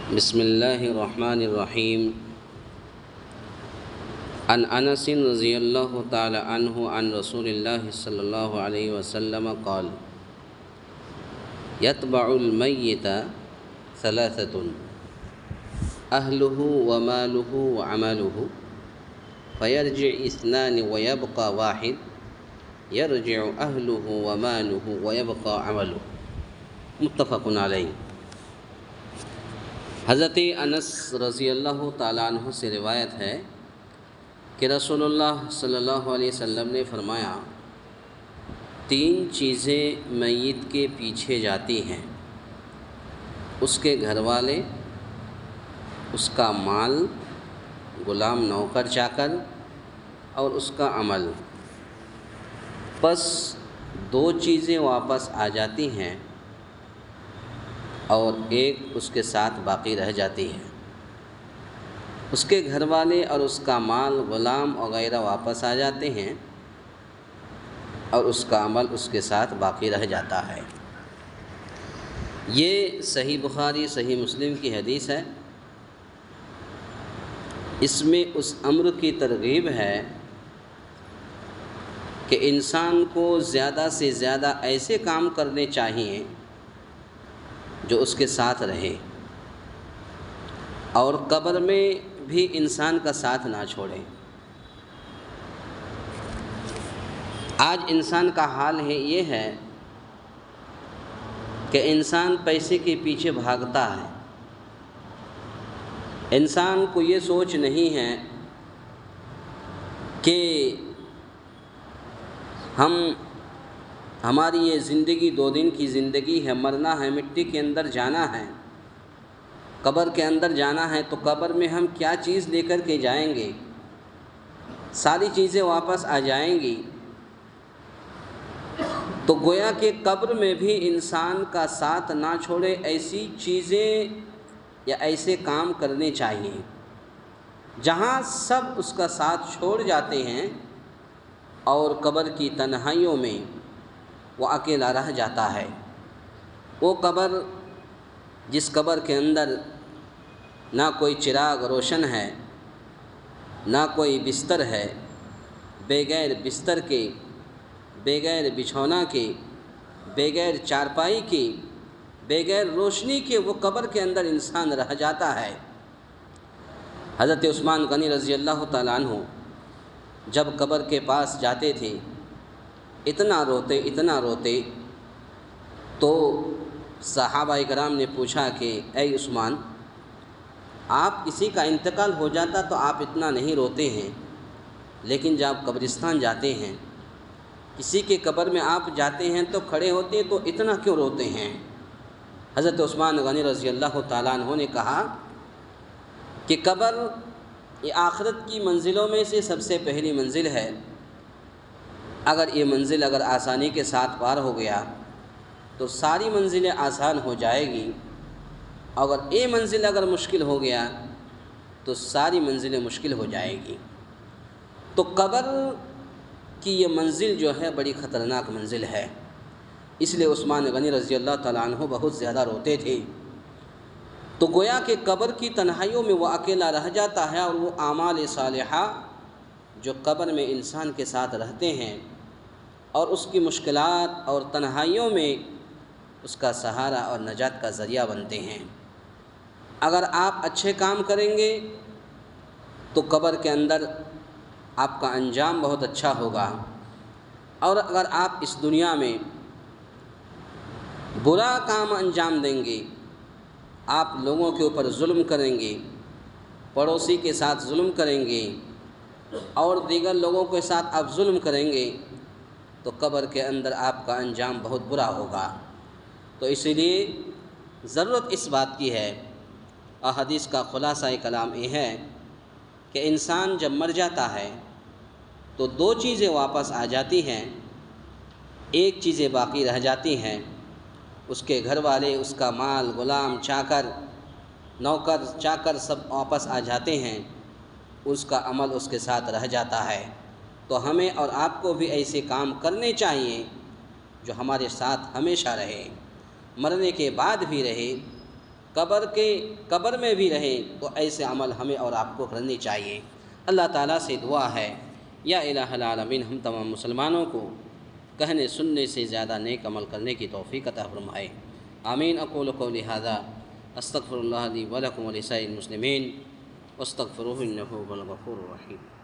بسم اللہ الرحمن الرحیم عن انس رضی اللہ تعالی عنہ عن رسول اللہ صلی اللہ علیہ وسلم قال یتبع المیت ثلاثۃ اہلہ ومالہ وعملہ فیرجع اثنان ویبقى واحد یرجع اہلہ ومالہ ویبقى عملہ متفق علیہ۔ حضرت انس رضی اللہ تعالیٰ عنہ سے روایت ہے کہ رسول اللہ صلی اللہ علیہ وسلم نے فرمایا، تین چیزیں میت کے پیچھے جاتی ہیں: اس کے گھر والے، اس کا مال، غلام نوکر چاکر، اور اس کا عمل۔ پس دو چیزیں واپس آ جاتی ہیں اور ایک اس کے ساتھ باقی رہ جاتی ہے۔ اس کے گھر والے اور اس کا مال، غلام وغیرہ واپس آ جاتے ہیں اور اس کا عمل اس کے ساتھ باقی رہ جاتا ہے۔ یہ صحیح بخاری صحیح مسلم کی حدیث ہے۔ اس میں اس امر کی ترغیب ہے کہ انسان کو زیادہ سے زیادہ ایسے کام کرنے چاہیے جو اس کے ساتھ رہے، اور قبر میں بھی انسان کا ساتھ نہ چھوڑے۔ آج انسان کا حال یہ ہے کہ انسان پیسے کے پیچھے بھاگتا ہے۔ انسان کو یہ سوچ نہیں ہے کہ ہماری یہ زندگی 2 دن کی زندگی ہے، مرنا ہے، مٹی کے اندر جانا ہے، قبر کے اندر جانا ہے، تو قبر میں ہم کیا چیز لے کر کے جائیں گے؟ ساری چیزیں واپس آ جائیں گی۔ تو گویا کہ قبر میں بھی انسان کا ساتھ نہ چھوڑے، ایسی چیزیں یا ایسے کام کرنے چاہیے جہاں سب اس کا ساتھ چھوڑ جاتے ہیں اور قبر کی تنہائیوں میں وہ اکیلا رہ جاتا ہے۔ وہ قبر، جس قبر کے اندر نہ کوئی چراغ روشن ہے، نہ کوئی بستر ہے، بغیر بستر کے، بغیر بچھونا کے، بغیر چارپائی کے، بغیر روشنی کے وہ قبر کے اندر انسان رہ جاتا ہے۔ حضرت عثمان غنی رضی اللہ تعالیٰ عنہ جب قبر کے پاس جاتے تھے، اتنا روتے تو صحابہ کرام نے پوچھا کہ اے عثمان، آپ کسی کا انتقال ہو جاتا تو آپ اتنا نہیں روتے ہیں، لیکن جب قبرستان جاتے ہیں، کسی کے قبر میں آپ جاتے ہیں تو کھڑے ہوتے ہیں، تو اتنا کیوں روتے ہیں؟ حضرت عثمان غنی رضی اللہ تعالیٰ عنہ نے کہا کہ قبر یہ آخرت کی منزلوں میں سے سب سے پہلی منزل ہے۔ اگر یہ منزل آسانی کے ساتھ پار ہو گیا تو ساری منزلیں آسان ہو جائے گی، اگر یہ منزل مشکل ہو گیا تو ساری منزلیں مشکل ہو جائے گی۔ تو قبر کی یہ منزل جو ہے بڑی خطرناک منزل ہے، اس لیے عثمان غنی رضی اللہ تعالیٰ عنہ بہت زیادہ روتے تھے۔ تو گویا کہ قبر کی تنہائیوں میں وہ اکیلا رہ جاتا ہے، اور وہ اعمال صالحہ جو قبر میں انسان کے ساتھ رہتے ہیں اور اس کی مشکلات اور تنہائیوں میں اس کا سہارا اور نجات کا ذریعہ بنتے ہیں۔ اگر آپ اچھے کام کریں گے تو قبر کے اندر آپ کا انجام بہت اچھا ہوگا، اور اگر آپ اس دنیا میں برا کام انجام دیں گے، آپ لوگوں کے اوپر ظلم کریں گے، پڑوسی کے ساتھ ظلم کریں گے اور دیگر لوگوں کے ساتھ آپ ظلم کریں گے، تو قبر کے اندر آپ کا انجام بہت برا ہوگا۔ تو اسی لیے ضرورت اس بات کی ہے، احادیث کا خلاصہ کلام یہ ہے کہ انسان جب مر جاتا ہے تو 2 چیزیں واپس آ جاتی ہیں، ایک چیزیں باقی رہ جاتی ہیں: اس کے گھر والے، اس کا مال، غلام چاکر، نوکر چاکر سب واپس آ جاتے ہیں، اس کا عمل اس کے ساتھ رہ جاتا ہے۔ تو ہمیں اور آپ کو بھی ایسے کام کرنے چاہیے جو ہمارے ساتھ ہمیشہ رہے، مرنے کے بعد بھی رہے، قبر میں بھی رہیں تو ایسے عمل ہمیں اور آپ کو کرنے چاہیے۔ اللہ تعالیٰ سے دعا ہے یا الہ العالمین ہم تمام مسلمانوں کو کہنے سننے سے زیادہ نیک عمل کرنے کی توفیق عطا فرمائے۔ آمین۔ اقول قولی ھذا استغفر اللہ لی ولکم ولسائر المسلمین واستغفروہ انہ هو الغفور الرحیم۔